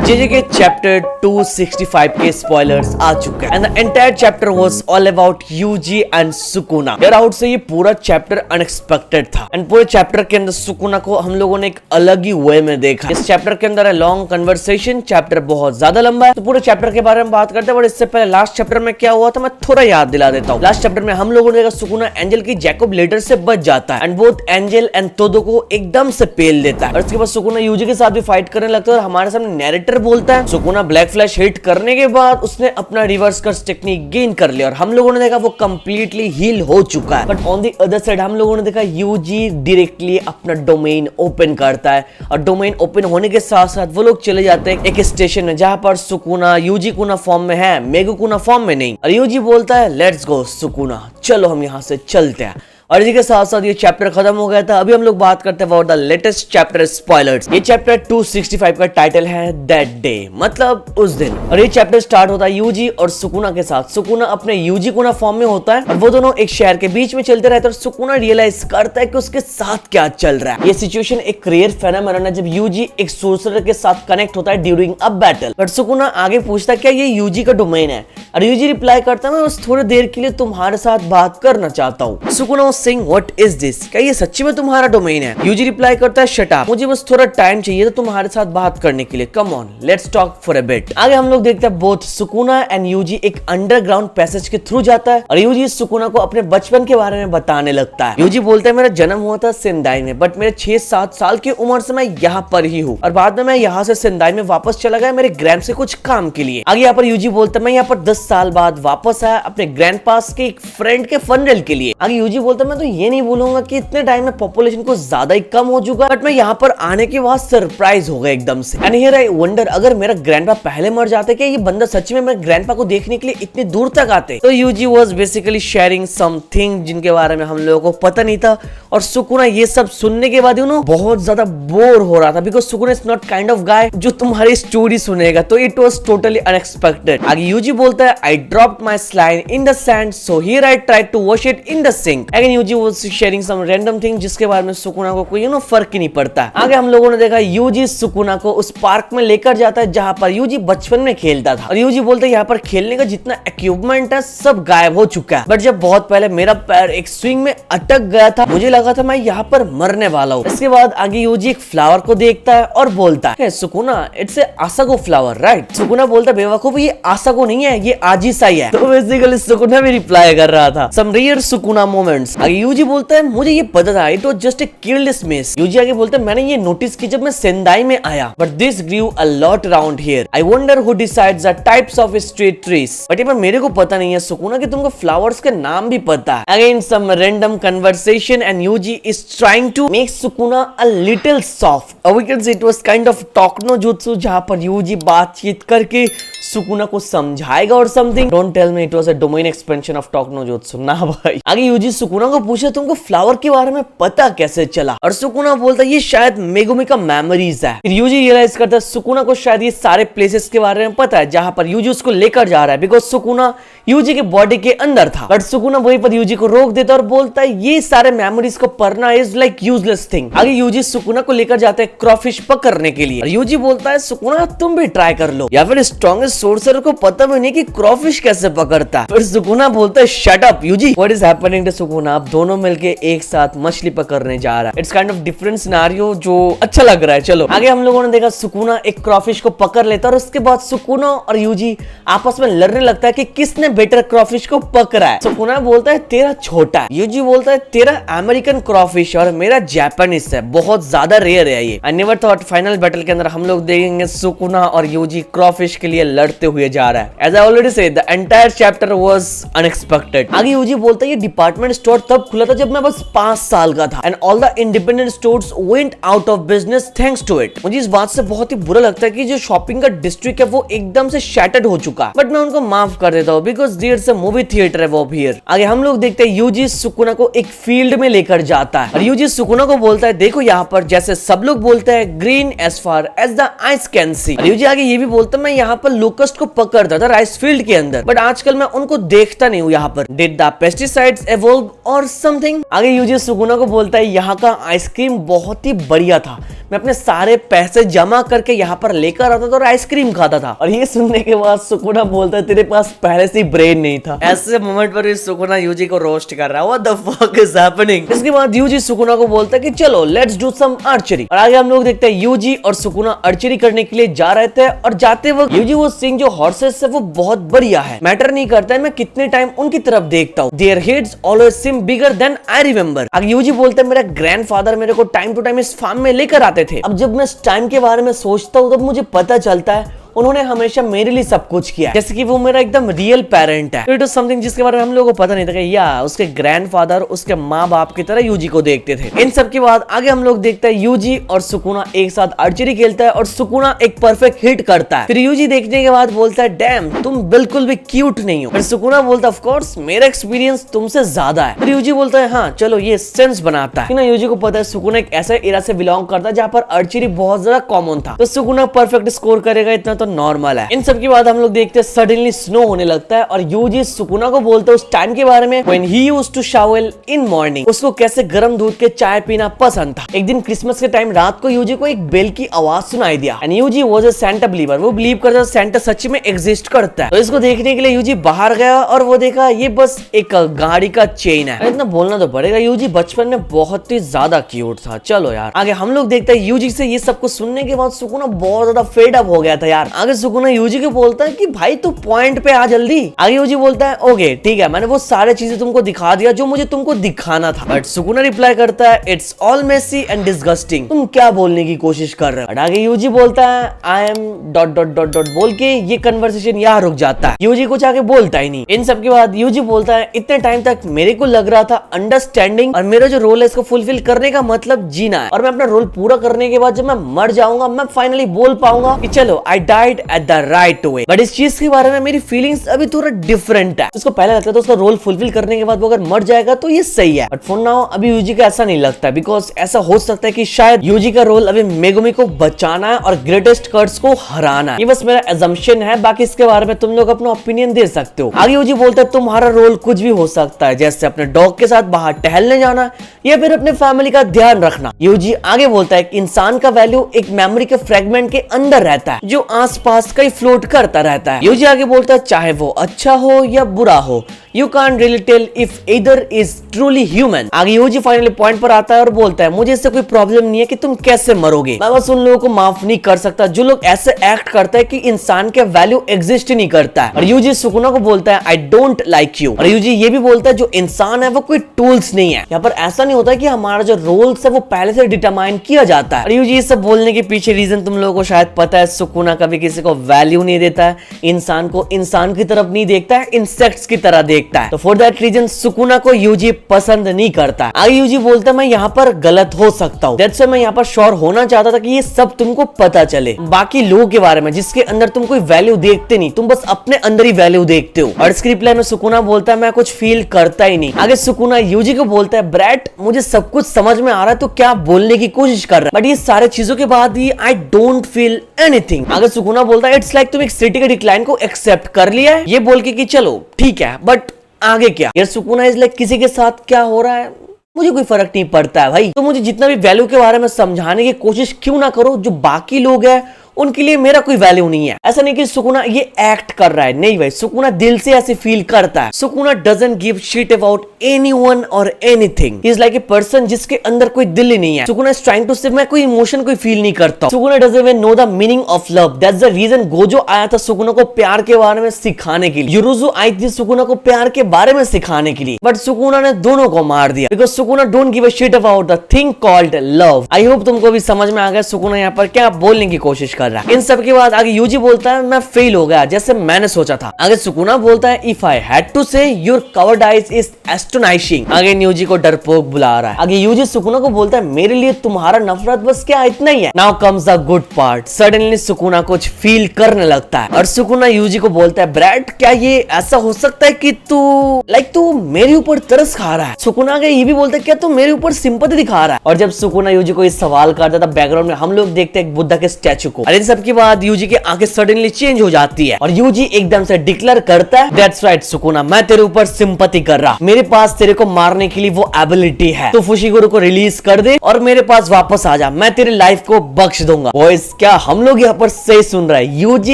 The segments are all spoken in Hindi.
जेजे के चैप्टर 265 के स्पॉयलर्स आ चुके हैं and the entire chapter was all about Yuji and Sukuna. यार आउट से ये पूरा चैप्टर अनएक्सपेक्टेड था एंड पूरे चैप्टर के अंदर सुकुना को हम लोगों ने एक अलग ही वे में देखा। इस चैप्टर के अंदर है लॉन्ग कन्वर्सेशन, चैप्टर बहुत ज्यादा लंबा है तो पूरे चैप्टर के बारे में बात करते हैं। बट इससे पहले लास्ट चैप्टर में क्या हुआ था मैं थोड़ा याद दिला देता हूँ। लास्ट चैप्टर में हम लोगों ने देखा सुकुना एंजल की जैकोब लेडर से बच जाता है एंड बोथ एंजल एंड तोदो को एकदम से पेल देता है और उसके बाद सुकुना यूजी के साथ भी फाइट करने लगता है और हमारे सामने नैरेटर बोलता है सुकुना ब्लैक फ्लैश हिट करने के बाद उसने अपना रिवर्स कर्स टेक्निक गेन कर लिया और हम लोगों ने देखा वो कंप्लीटली हील हो चुका है। But on the other side हम लोगों ने देखा यूजी डायरेक्टली अपना डोमेन ओपन करता है और डोमेन ओपन होने के साथ साथ वो लोग चले जाते हैं एक स्टेशन में जहां पर सुकुना यूजी कुना फॉर्म में है, मेगु कुना फॉर्म में नहीं। और यूजी बोलता है लेट्स गो सुकुना, चलो हम यहाँ से चलते हैं। और इसी के साथ साथ ये चैप्टर खत्म हो गया था। अभी हम लोग बात करते हैं about the latest chapter spoilers. ये चैप्टर 265 का टाइटल है दैट डे, मतलब उस दिन। और ये चैप्टर स्टार्ट होता है यूजी और सुकुना के साथ। सुकुना अपने यूजी कुना फॉर्म में होता है और वो दोनों एक शहर के बीच में चलते रहते हैं और सुकुना रियलाइज करता है कि उसके साथ क्या चल रहा है। ये सिचुएशन एक रेयर फेनोमेनन है जब यूजी एक सोर्सरर के साथ कनेक्ट होता है during a battle. But Sukuna आगे पूछता है क्या ये यूजी का डोमेन है और यूजी रिप्लाई करता है मैं बस थोड़ी देर के लिए तुम्हारे साथ बात करना चाहता हूँ। Sukuna saying what is this, क्या ये सच्ची में तुम्हारा डोमेन है? यूजी रिप्लाई करता है शट अप, मुझे बस थोड़ा टाइम चाहिए था तुम्हारे साथ बात करने के लिए, come on let's talk for a bit. आगे हम लोग देखते हैं बोथ सुकुना एंड यूजी एक अंडरग्राउंड पैसेज के थ्रू जाता है और यूजी सुकुना को अपने बचपन के बारे में बताने लगता है। यूजी बोलता है मेरा जन्म हुआ था सेंदाई में बट मेरे 6-7 साल की उम्र से मैं यहाँ पर ही हूँ और बाद में मैं यहाँ से सेंदाई में वापस चला गया मेरे ग्रैंड से कुछ काम के लिए। आगे यहाँ पर यूजी बोलता है मैं यहाँ पर 10 साल बाद वापस आया अपने ग्रैंड पास के एक फ्रेंड के फनरेल के लिए। आगे यूजी बोलता है मैं तो ये नहीं बोलूंगा कि इतने टाइम में पॉपुलेशन को ज्यादा ही कम हो चुका बट मैं यहाँ पर आने के बाद सरप्राइज हो गया एकदम से। एंड हियर आई वंडर अगर मेरा ग्रैंडपा पहले मर जाते क्या ये बंदा सच्ची में मेरे ग्रैंडपा को देखने के लिए इतनी दूर तक आते। तो Yuji was basically sharing something जिनके बारे में हम लोगों को पता नहीं था और सुकुना ये सब सुनने के बाद बहुत ज्यादा बोर हो रहा था because Sukuna is not kind of guy जो तुम्हारी स्टोरी सुनेगा। तो इट वाज टोटली अनएक्सपेक्टेड। आगे यूजी बोलता है I dropped my slime in the sand so here I tried to wash it in the sink. Again Yuji was sharing some random thing जिसके बारे में सुकुना को कोई फर्क ही नहीं पड़ता। आगे हम लोगों ने देखा यूजी सुकुना को उस पार्क में लेकर जाता है जहां पर यूजी बचपन में खेलता था और यूजी बोलता है यहाँ पर खेलने का जितना इक्विपमेंट है सब गायब हो चुका है बट जब बहुत पहले मेरा पैर एक स्विंग में अटक गया था मुझे लगा था मैं यहाँ पर मरने वाला हूँ। इसके बाद आगे यूजी एक फ्लावर को देखता है और बोलता है Sukuna it's a asagao flower right. Sukuna बोलता है बेवकूफ ये आसागो नहीं है ये आजिसाई है। तो बेसिकली सुकुना भी रिप्लाई कर रहा था सम रियर सुकुना मोमेंट्स। आगे यूजी बोलता है मुझे ये पता था it was just a careless miss. Yuji आगे बोलते हैं मैंने ये नोटिस की जब मैं सेंदाई में आया but this grew a lot around here I wonder who decides the types of street trees. But ये मेरे को पता नहीं है सुकुना कि तुमको फ्लावर्स के नाम भी पता है। Again some random conversation and Yuji is trying to make Sukuna a little soft और we can say it was kind of talk no jutsu जहां पर यूजी बातचीत करके सुकुना को समझाएगा और something. Don't tell me it was a domain expansion of talk no jutsu ना भाई। आगे यूजी सुकुना को पूछे तुमको फ्लावर के बारे में पता कैसे चला और सुकुना बोलता है ये शायद मेगुमी का मेमोरीज है। फिर यूजी रियलाइज करता है सुकुना को शायद ये सारे प्लेसेस के बारे में पता है जहां पर यूजी उसको लेकर जा रहा है बिकॉज सुकुना यूजी के बॉडी के अंदर था। बट सुकुना वहीं पर यूजी को रोक देता है और बोलता है ये सारे मेमोरीज को पढ़ना इज लाइक यूजलेस थिंग। आगे यूजी सुकुना को लेकर जाते हैं क्रॉफिश पकड़ने के लिए और यूजी बोलता है सुकुना तुम भी ट्राई कर लो या फिर स्ट्रॉन्गेस्ट सोर्सर को पता भी नहीं कि क्रॉफिश कैसे पकड़ता है। फिर सुकुना बोलता है shut up Yuji what is happening to Sukuna. आप दोनों मिलके एक साथ मछली पकड़ने जा रहा है। It's kind of different scenario जो अच्छा लग रहा है। चलो आगे हम लोगों ने देखा सुकुना एक क्रॉफिश को पकड़ लेता है और उसके बाद सुकुना और यूजी आपस में लड़ने लगता है कि किसने बेटर क्रॉफिश को पकड़ा है। सुकुना बोलता है तेरा छोटा है, यूजी बोलता है तेरा अमेरिकन क्रॉफिश और मेरा जापानीज है, बहुत ज्यादा रेयर है ये। I never thought final battle के अंदर हम लोग देखेंगे सुकुना और यूजी क्रॉफिश के लिए लड़ते हुए जा रहा है। As I already said the entire chapter was unexpected. आगे यूजी बोलता है ये डिपार्टमेंट स्टोर तब खुला था जब मैं बस 5 साल का था and all the independent stores went out of business thanks to it. मुझे इस बात से बहुत ही बुरा लगता है कि जो शॉपिंग का डिस्ट्रिक्ट है वो एकदम से शैटर्ड हो चुका, बट मैं उनको माफ कर देता हूँ because there is a movie theatre है वो हियर। आगे हम लोग देखते हैं यूजी सुकुना को एक फील्ड में लेकर जाता है और यूजी सुकुना को बोलता है देखो यहाँ पर जैसे सब लोग बोलते हैं green as far as the eyes can see. Yuji आगे ये भी बोलता है मैं यहाँ पर लोकस्ट को पकड़ता था राइस फील्ड के अंदर बट आजकल मैं उनको देखता नहीं हूँ यहाँ पर। डिड द पेस्टिसाइड्स एवॉल्व और और समथिंग। आगे यूजी सुकुना को बोलता है यहाँ का आइसक्रीम बहुत ही बढ़िया था, मैं अपने सारे पैसे जमा करके यहाँ पर लेकर आता था और आइसक्रीम खाता था। और ये सुनने के बाद सुकुना बोलता है तेरे पास पहले से ब्रेन नहीं था। ऐसे मोमेंट पर सुकुना यूजी को रोस्ट कर रहा है, what the fuck is happening. इसके बाद यूजी सुकुना को बोलता है कि चलो लेट्स डू सम आर्चरी। और आगे हम लोग देखते हैं यूजी और सुकुना आर्चरी करने के लिए जा रहे थे और जाते वक्त यूजी वो सीइंग जो हॉर्सेस है वो बहुत बढ़िया है, मैटर नहीं करता है मैं कितने टाइम उनकी तरफ देखता हूँ, their heads always seem bigger than I remember. आगे यूजी बोलते हैं मेरा ग्रैंडफादर मेरे को टाइम टू टाइम इस फार्म में लेकर आते थे, अब जब मैं इस टाइम के बारे में सोचता हूँ तब मुझे पता चलता है उन्होंने हमेशा मेरे लिए सब कुछ किया, जैसे कि वो मेरा एकदम रियल पेरेंट है। इट इज समथिंग जिसके बारे में हम लोगों को पता नहीं था कि या उसके ग्रैंडफादर उसके माँ बाप की तरह यूजी को देखते थे। इन सब के बाद आगे हम लोग देखते हैं यूजी और सुकुना एक साथ आर्चरी खेलता है और सुकुना एक परफेक्ट हिट करता है। फिर यूजी देखने के बाद बोलता है डैम तुम बिल्कुल भी क्यूट नहीं हो। फिर सुकुना बोलता है ऑफ कोर्स मेरा एक्सपीरियंस तुमसे ज्यादा है। फिर यूजी बोलता है हाँ चलो ये सेंस बनाता है। ना यूजी को पता है सुकुना एक ऐसा एरा से बिलोंग करता है जहाँ पर आर्चरी बहुत ज्यादा कॉमन था, तो सुकुना परफेक्ट स्कोर करेगा इतना तो नॉर्मल है। इन सब के बाद हम लोग देखते हैं सडनली स्नो होने लगता है और यूजी सुकुना को बोलता है उस टाइम के बारे में when he used to shower in morning, उसको कैसे गर्म दूध के चाय पीना पसंद था। एक दिन क्रिसमस के टाइम रात को यूजी को एक बेल की आवाज सुनाई दिया and Yuji was a Santa believer, वो बिलीव करता है सेंटा सच में एग्जिस्ट करता है। तो इसको देखने के लिए यूजी बाहर गया और वो देखा ये बस एक गाड़ी का चेन है। इतना बोलना तो पड़ेगा यूजी बचपन में बहुत ही ज्यादा क्यूट था। चलो यार आगे हम लोग देखते हैं यूजी से ये सब कुछ सुनने के बाद सुकुना बहुत ज्यादा फेड अप हो गया था यार। आगे सुकुना यूजी को बोलता है कि भाई तू पॉइंट पे आ जल्दी। आगे यूजी बोलता है ओके ठीक है मैंने वो सारे चीजें तुमको दिखा दिया जो मुझे तुमको दिखाना था। बट सुकुना रिप्लाई करता है it's all messy and disgusting, तुम क्या बोलने की कोशिश कर रहे हो। आगे यूजी बोलता है I am dot dot dot dot बोल के ये कन्वर्सेशन यहाँ रुक जाता है। यूजी कुछ आगे बोलता ही नहीं। इन सब के बाद यूजी बोलता है इतने टाइम तक मेरे को लग रहा था अंडरस्टैंडिंग और मेरा जो रोल है इसको फुलफिल करने का मतलब जीना है, और मैं अपना रोल पूरा करने के बाद जब मैं मर जाऊंगा मैं फाइनली बोल पाऊंगा कि चलो आई died at the right way. But इस चीज के बारे में मेरी फीलिंग्स अभी थोड़ा डिफरेंट है। उसको पहले लगता था उसका रोल फुलफिल करने के बाद वो अगर मर जाएगा तो ये सही है, बट फॉर नाउ अभी यूजी का ऐसा नहीं लगता बिकॉज ऐसा हो सकता है कि शायद यूजी का रोल अभी मेगुमी को बचाना है और ग्रेटेस्ट कर्ट्स को हराना है। ये बस मेरा एजम्पशन है, बाकी इसके बारे में तुम लोग अपना ओपिनियन दे सकते हो। आगे यूजी बोलता है तुम्हारा रोल कुछ भी हो सकता है, जैसे अपने डॉग के साथ बाहर टहलने जाना या फिर अपने फैमिली का ध्यान रखना। यूजी आगे बोलता है कि इंसान का वैल्यू एक मेमोरी के फ्रेगमेंट के अंदर रहता है जो आसपास कहीं फ्लोट करता रहता है। यूजी आगे बोलता है चाहे वो अच्छा हो या बुरा हो you can't really tell if either is truly human. आगे यूजी फाइनली पॉइंट पर आता है और बोलता है मुझे इससे कोई प्रॉब्लम नहीं है कि तुम कैसे मरोगे, मैं बस उन लोगों को माफ नहीं कर सकता जो लोग ऐसे एक्ट करते हैं कि इंसान के वैल्यू एग्जिस्ट ही नहीं करता है। और यूजी सुकुना को बोलता है आई डोंट लाइक यू। और यूजी ये भी बोलता है जो इंसान है वो कोई टूल्स नहीं है, यहाँ पर ऐसा नहीं होता कि हमारा जो रोल्स है वो पहले से डिटरमाइन किया जाता है। और यूजी ये सब बोलने के पीछे रीजन तुम लोगों को शायद पता है, सुकुना कभी किसी को वैल्यू नहीं देता है, इंसान को इंसान की तरफ नहीं देखता है, इंसेक्ट्स की तरह देखता है। तो फॉर दैट रीजन सुकुना को यूजी पसंद नहीं करता। आगे यूजी बोलता है मैं यहाँ पर गलत हो सकता हूँ, दैट्स व्हाई मैं यहाँ पर श्योर होना चाहता था कि ये सब तुमको पता चले बाकी लोगों के बारे में जिसके अंदर तुम कोई वैल्यू देखते नहीं, तुम बस अपने अंदर ही वैल्यू देखते हो। और स्क्रिप्ट लाइन में सुकुना बोलता है मैं कुछ फील करता ही नहीं। आगे सुकुना यूजी को बोलता है ब्रैट मुझे सब कुछ समझ में आ रहा है तो क्या बोलने की कोशिश कर रहा है, बट ये सारे चीजों के बाद ही आई डोंट फील एनीथिंग। आगे सुकुना बोलता है इट्स लाइक तुम एक सिटी के डिक्लाइन को एक्सेप्ट कर लिया है ये बोल के कि चलो ठीक है बट आगे क्या। यार सुकुना इज लाइक किसी के साथ क्या हो रहा है मुझे कोई फर्क नहीं पड़ता है भाई, तो मुझे जितना भी वैल्यू के बारे में समझाने की कोशिश क्यों ना करो, जो बाकी लोग हैं उनके लिए मेरा कोई वैल्यू नहीं है। ऐसा नहीं कि सुकुना ये एक्ट कर रहा है, नहीं भाई सुकुना दिल से ऐसे फील करता है। Sukuna doesn't give shit about anyone और anything, he is like a person जिसके अंदर कोई दिल ही नहीं है। सुकुना इज ट्राइंग टू से मैं कोई इमोशन कोई फील नहीं करता। Sukuna doesn't even know the meaning of love, that's the reason Gojo आया था सुकुना को प्यार के बारे में सिखाने के लिए, युरुजु आई थी सुकुना को प्यार के बारे में सिखाने के लिए, बट सुकुना ने दोनों को मार दिया because Sukuna don't give a shit about the thing called love. I hope तुमको भी समझ में आ गया सुकुना यहाँ पर क्या बोलने की कोशिश कर रहा है। इन सब के बाद आगे यूजी बोलता है मैं फेल हो गया जैसे मैंने सोचा था। आगे सुकुना बोलता है इफ आई हैड टू से योर कवर्ड आइज इज एस्टोनाइशिंग। आगे यूजी को डरपोक बुला रहा है। आगे यूजी सुकुना को बोलता है मेरे लिए तुम्हारा नफरत बस क्या इतना ही है। Now comes the good part, suddenly Sukuna कुछ फील करने लगता है और सुकुना यूजी को बोलता है ब्रैड क्या ये ऐसा हो सकता है कि तू मेरे ऊपर तरस खा रहा है। सुकुना आगे ये भी बोलता है क्या तू मेरे ऊपर सिंपैथी दिखा रहा है। और जब सुकुना यूजी को ये सवाल करता था बैकग्राउंड में हम लोग देखते हैं एक बुद्धा के स्टैचू को। और इन सब के बाद यूजी की आंखें सडनली चेंज हो जाती है और यूजी एकदम से डिक्लेयर करता है दैट्स राइट सुकुना मैं तेरे ऊपर सिंपैथी कर रहा, मेरे पास पास तेरे को मारने के लिए वो एबिलिटी है, तो फुशिगुरु को रिलीज कर दे और मेरे पास वापस आ जा, मैं तेरी लाइफ को बख्श दूंगा। बॉयज क्या हम लोग यहाँ पर सही सुन रहे हैं? यूजी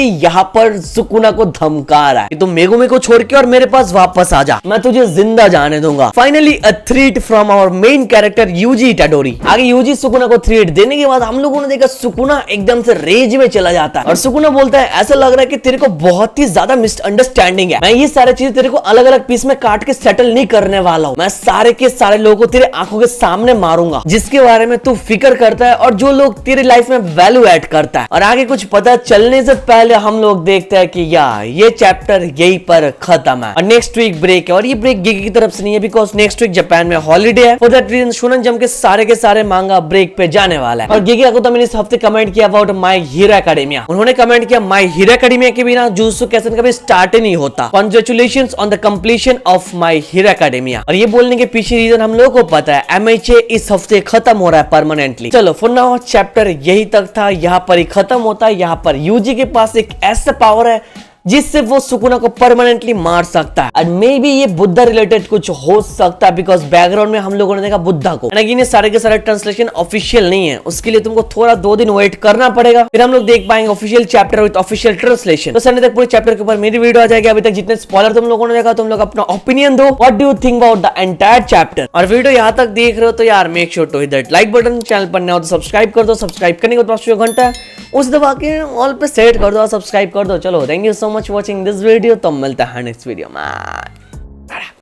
यहाँ पर सुकुना को धमका रहा है कि तुम मेगुमी को छोड़ के और मेरे पास वापस आ जा, मैं तुझे जिंदा जाने दूंगा। Finally a threat from our main character Yuji Itadori. आगे यूजी सुकुना को थ्रेट देने के बाद हम लोगों ने देखा सुकुना एकदम से रेज में चला जाता है और सुकुना बोलता है ऐसा लग रहा है कि तेरे को बहुत ही ज्यादा मिसअंडरस्टैंडिंग है, मैं ये सारी चीजें तेरे को अलग अलग पीस में काट के सेटल नहीं करने वाला हूँ, मैं सारे के सारे लोगों को तेरे आंखों के सामने मारूंगा जिसके बारे में तू फिक्र करता है और जो लोग तेरी लाइफ में वैल्यू ऐड करता है। और आगे कुछ पता चलने से पहले हम लोग देखते हैं कि यार ये चैप्टर यहीं पर खत्म है और नेक्स्ट वीक ब्रेक है। और ये ब्रेक गिगी की तरफ से नहीं है बिकॉज नेक्स्ट वीक जापान में हॉलीडे है, for that reason Shonen Jump के सारे मांगा ब्रेक पे जाने वाला है। और गिगी को तो मैंने इस हफ्ते कमेंट किया अबाउट माय हीरो एकेडमिया, उन्होंने कमेंट किया माय हीरो एकेडमिया के बिना जुजुत्सु काइसेन कभी स्टार्ट ही नहीं होता, congratulations on the completion of my hero academia. और ये बोलने के पीछे रीजन हम लोगों को पता है, एमएचए इस हफ्ते खत्म हो रहा है परमानेंटली। चलो फॉर नाउ चैप्टर यही तक था, यहाँ पर ही खत्म होता है। यहाँ पर यूजी के पास एक ऐसा पावर है जिससे वो सुकुना को परमानेंटली मार सकता है। एंड मे बी ये बुद्धा रिलेटेड कुछ हो सकता है बिकॉज बैकग्राउंड में हम लोगों ने देखा बुद्धा को। ये सारे के सारे ट्रांसलेशन ऑफिशियल नहीं है, उसके लिए तुमको थोड़ा 2 दिन वेट करना पड़ेगा, फिर हम लोग देख पाएंगे official chapter with official translation. तो संडे तक पूरे चैप्टर के ऊपर मेरी वीडियो आ जाएगी। अभी तक जितने स्पॉइलर तुम लोगों ने देखा तुम लोग अपना ओपिनियन दो, what do you think about the entire chapter. और वीडियो यहाँ तक देख रहे हो तो यार make sure to hit that like button, channel पर नए हो तो सब्सक्राइब कर दो, सब्सक्राइब करने के बाद घंटा है उस दबा के ऑल पे सेट कर दो, सब्सक्राइब कर दो। चलो thank you so much watching this video, तो मिलता है नेक्स्ट वीडियो में।